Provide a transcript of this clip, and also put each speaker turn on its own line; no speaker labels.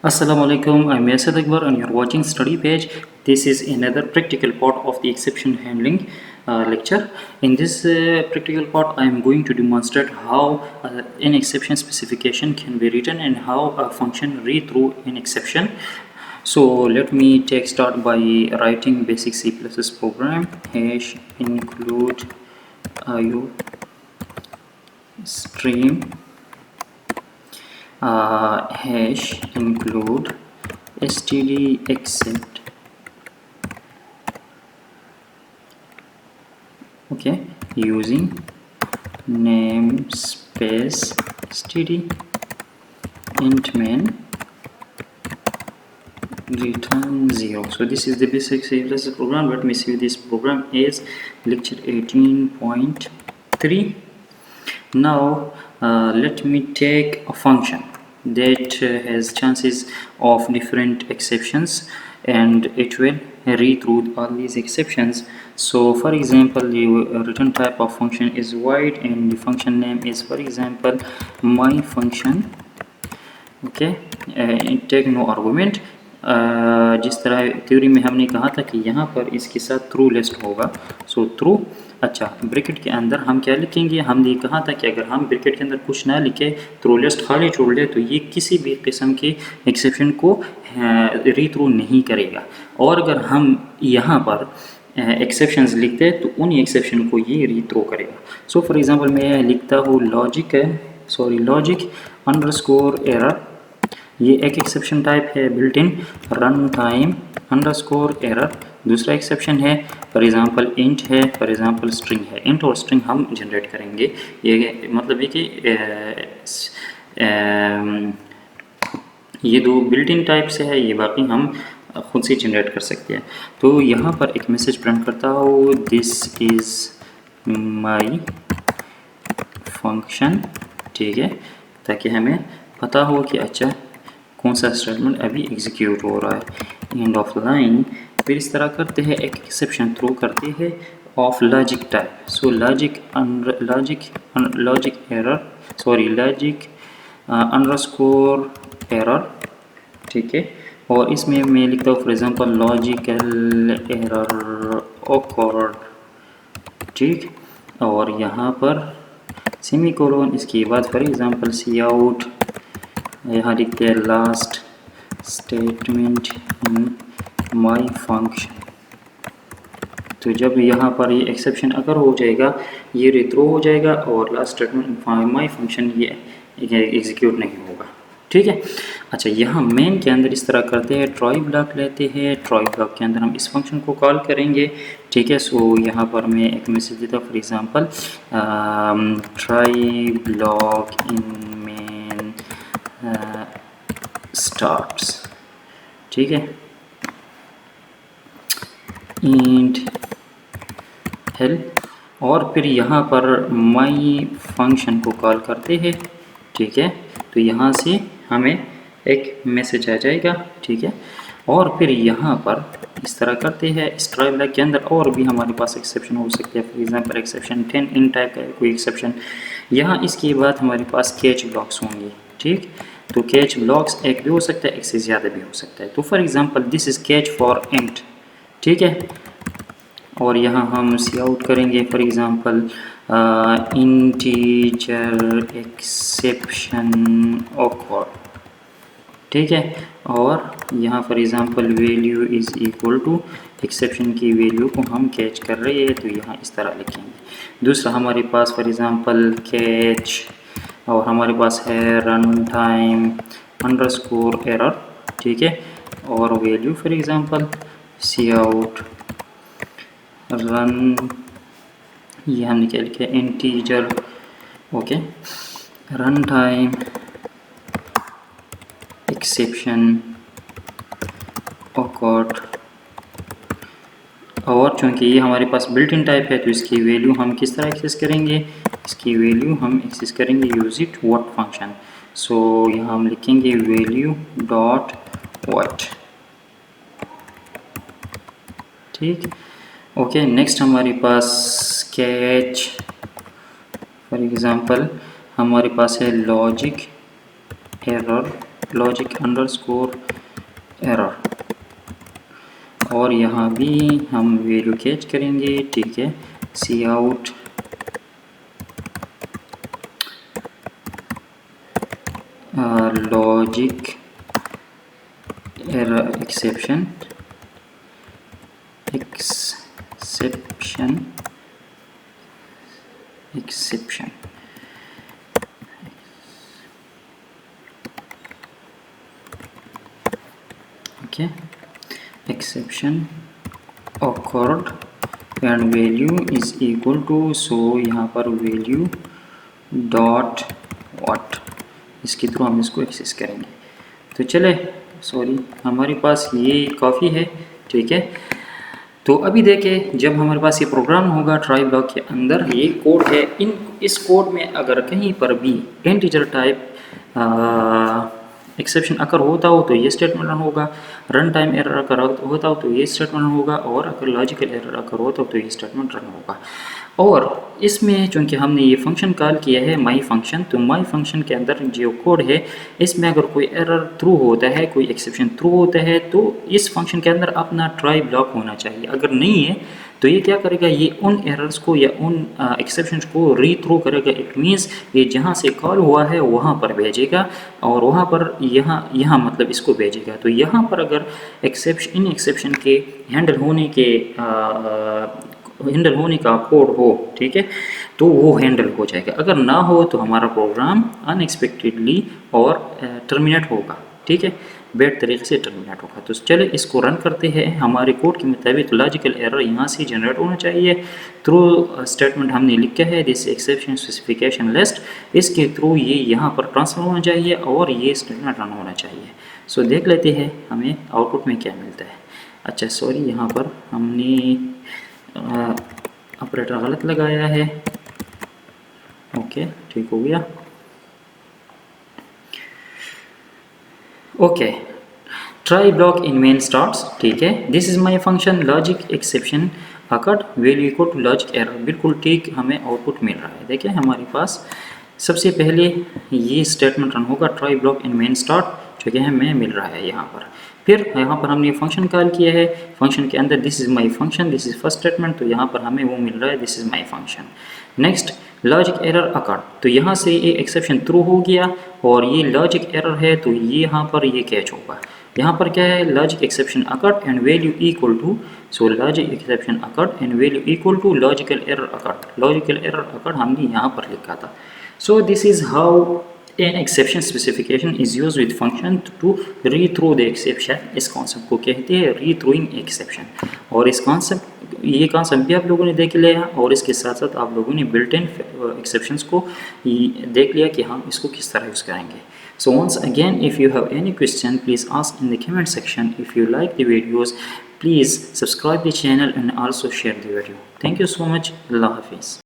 Assalamualaikum, I'm Yasir Akbar and you're watching Study Page. This is another practical part of the exception handling lecture. In this practical part, I'm going to demonstrate how an exception specification can be written and how a function read through an exception. So let me take start by writing basic C++ program hash include IO stream hash include std accept, okay, using namespace std int main return 0. So this is the basic C++ program. Let me see, this program is lecture 18.3. Now let me take a function that has chances of different exceptions and it will read through all these exceptions. So for example, the return type of function is void and the function name is, for example, my function, okay, take no argument. जिस तरह theory में हमने कहा था कि यहाँ पर इसके साथ ट्रू लिस्ट होगा, सो ट्रू। अच्छा, ब्रैकेट के अंदर हम क्या लिखेंगे, हमने ये कहा था कि अगर हम ब्रैकेट के अंदर कुछ ना लिखे, ट्रू लिस्ट खाली छोड़ दे, तो ये किसी भी किस्म के एक्सेप्शन को री थ्रू नहीं करेगा। और अगर हम यहाँ पर एक्सेप्शंस लिखते हैं तो उन एक्सेप्शन को ये री थ्रू करेगा। सो फॉर एग्जांपल मैं लिखता हूँ लॉजिक अंडरस्कोर एरर, ये एक एक्सेप्शन टाइप है built in run time underscore error. दूसरा एक्सेप्शन है फॉर एग्जांपल इंट है, फॉर एग्जांपल स्ट्रिंग है। इंट और स्ट्रिंग हम जनरेट करेंगे, ये मतलब है कि ये दो बिल्ट इन टाइप से है, ये बाकी हम खुद से जनरेट कर सकते हैं। तो यहाँ पर एक मैसेज प्रिंट करता हूँ, दिस इज़ माई फंक्शन, ठीक है, ताकि हमें पता हो कि अच्छा कौन सा स्टेटमेंट अभी एग्जीक्यूट हो रहा है। एंड ऑफ लाइन फिर इस तरह करते हैं, एक एक्सेप्शन थ्रो करते हैं of logic type. So logic underscore error, ठीक है, और इसमें मैं लिखता हूँ for example logical error awkward, ठीक, और यहाँ पर सेमीकोलन, इसके बाद फॉर एग्जांपल सी आउट, यहाँ लिखते हैं last statement in my function. तो जब यहाँ पर ये एक्सेप्शन अगर हो जाएगा, ये रिथ्रो हो जाएगा और last statement in my function ये एग्जीक्यूट नहीं होगा, ठीक है। अच्छा, यहाँ मेन के अंदर इस तरह करते हैं, ट्राई ब्लॉक लेते हैं, ट्राई ब्लॉक के अंदर हम इस फंक्शन को कॉल करेंगे, ठीक है। सो यहाँ पर मैं एक मैसेज देता हूँ for example try block in main starts, ठीक है, इंट हेल्प, और फिर यहाँ पर माई फंक्शन को कॉल करते हैं, ठीक है। तो यहाँ से हमें एक मैसेज आ जाएगा, ठीक है। और फिर यहाँ पर इस तरह करते हैं, इस ट्राई ब्लॉक के अंदर और भी हमारे पास एक्सेप्शन हो सकते हैं, for example exception 10 in type का कोई एक्सेप्शन। यहाँ इसके बाद हमारे पास कैच ब्लॉक्स होंगे, ठीक। तो कैच ब्लॉक्स एक भी हो सकता है, एक से ज़्यादा भी हो सकता है। तो for example this is catch for int, ठीक है, और यहाँ हम सी आउट करेंगे for example integer exception occurred, ठीक है, और यहाँ for example value is equal to exception की वैल्यू को हम कैच कर रहे हैं, तो यहाँ इस तरह लिखेंगे। दूसरा हमारे पास फॉर एग्जांपल कैच, और हमारे पास है रन टाइम अंडरस्कोर एरर, ठीक है, और value for example cout run, ये हम निकाल के integer, okay, run time exception occurred. और चूँकि ये हमारे पास बिल्ट इन टाइप है, तो इसकी वैल्यू हम किस तरह एक्सेस करेंगे, इसकी वैल्यू हम एक्सेस करेंगे use it what function. So यहाँ हम लिखेंगे वैल्यू डॉट व्हाट, ठीक, ओके। नेक्स्ट हमारे पास कैच, फॉर एग्जांपल हमारे पास है logic error logic underscore error, और यहाँ भी हम वैल्यू कैच करेंगे, ठीक है, C out logic error exception okay, exception occurred and value is equal to, so यहाँ पर वैल्यू डॉट व्हाट, इसके थ्रू हम इसको एक्सेस करेंगे। तो चले, सॉरी हमारे पास ये काफ़ी है, ठीक है। तो अभी देखें, जब हमारे पास ये प्रोग्राम होगा ट्राई ब्लॉक के अंदर, ये कोड है, इस कोड में अगर कहीं पर भी इंटीजर टाइप एक्सेप्शन अगर होता हो तो ये स्टेटमेंट रन होगा, रन टाइम एरर अगर होता हो तो ये स्टेटमेंट होगा, और अगर लॉजिकल एरर अगर होता हो तो ये स्टेटमेंट रन होगा। और इसमें चूँकि हमने ये फंक्शन कॉल किया है माई फंक्शन, तो माई फंक्शन के अंदर जो कोड है इसमें अगर कोई एरर थ्रू होता है, कोई एक्सेप्शन थ्रू होता है, तो इस फंक्शन के अंदर अपना ट्राई ब्लॉक होना चाहिए। अगर नहीं है तो ये क्या करेगा, ये उन एरर्स को या उन एक्सेप्शंस को री थ्रू करेगा। इट मीन्स ये जहाँ से कॉल हुआ है वहाँ पर भेजेगा, और वहाँ पर यहाँ मतलब इसको भेजेगा। तो यहाँ पर अगर इन एक्सेप्शन के हैंडल होने का कोड हो, ठीक है, तो वो हैंडल हो जाएगा। अगर ना हो तो हमारा प्रोग्राम अनएक्सपेक्टेडली और टर्मिनेट होगा, ठीक है, बैड तरीके से टर्मिनेट होगा। तो चले इसको रन करते हैं। हमारे कोड के मुताबिक लॉजिकल एरर यहाँ से जनरेट होना चाहिए। थ्रू स्टेटमेंट हमने लिखा है दिस एक्सेप्शन स्पेसिफिकेशन लिस्ट, इसके थ्रू ये यहाँ पर ट्रांसफर होना चाहिए और ये स्टेटमेंट रन होना चाहिए। सो देख लेते हैं हमें आउटपुट में क्या मिलता है। अच्छा सॉरी, यहाँ पर हमने ऑपरेटर गलत लगाया है। ओके, ठीक हो गया। Okay, try block in main starts, ठीक है, this is my function logic exception occurred value equal to logic error, बिल्कुल ठीक हमें आउटपुट मिल रहा है। देखिए हमारे पास सबसे पहले ये स्टेटमेंट रन होगा try block in main start, जो कि हमें मिल रहा है यहाँ पर। फिर यहाँ पर हमने फंक्शन कॉल किया है, फंक्शन के अंदर this is my function, this is first statement, तो यहाँ पर हमें वो मिल रहा है this is my function. Next logic error occurred, तो यहाँ से ये एक्सेप्शन थ्रू हो गया और ये लॉजिक एरर है, तो ये यहाँ पर ये कैच होगा। यहाँ पर क्या है, logic exception occurred and value equal to, so logic exception occurred and value equal to logical error occurred. Logical error occurred हमने यहाँ पर लिखा था। So this is how an exception specification is used with function to re-throw the exception। इस concept को कहते हैं re-throwing exception, और इस ये कॉन्सेप्ट भी आप लोगों ने देख लिया, और इसके साथ साथ आप लोगों ने बिल्ट इन एक्सेप्शंस को देख लिया कि हम इसको किस तरह यूज़ करेंगे। So once again, if you have any question, please ask in the comment section. If you like the videos, please subscribe the channel and also share the video. Thank you so much. Allah Hafiz.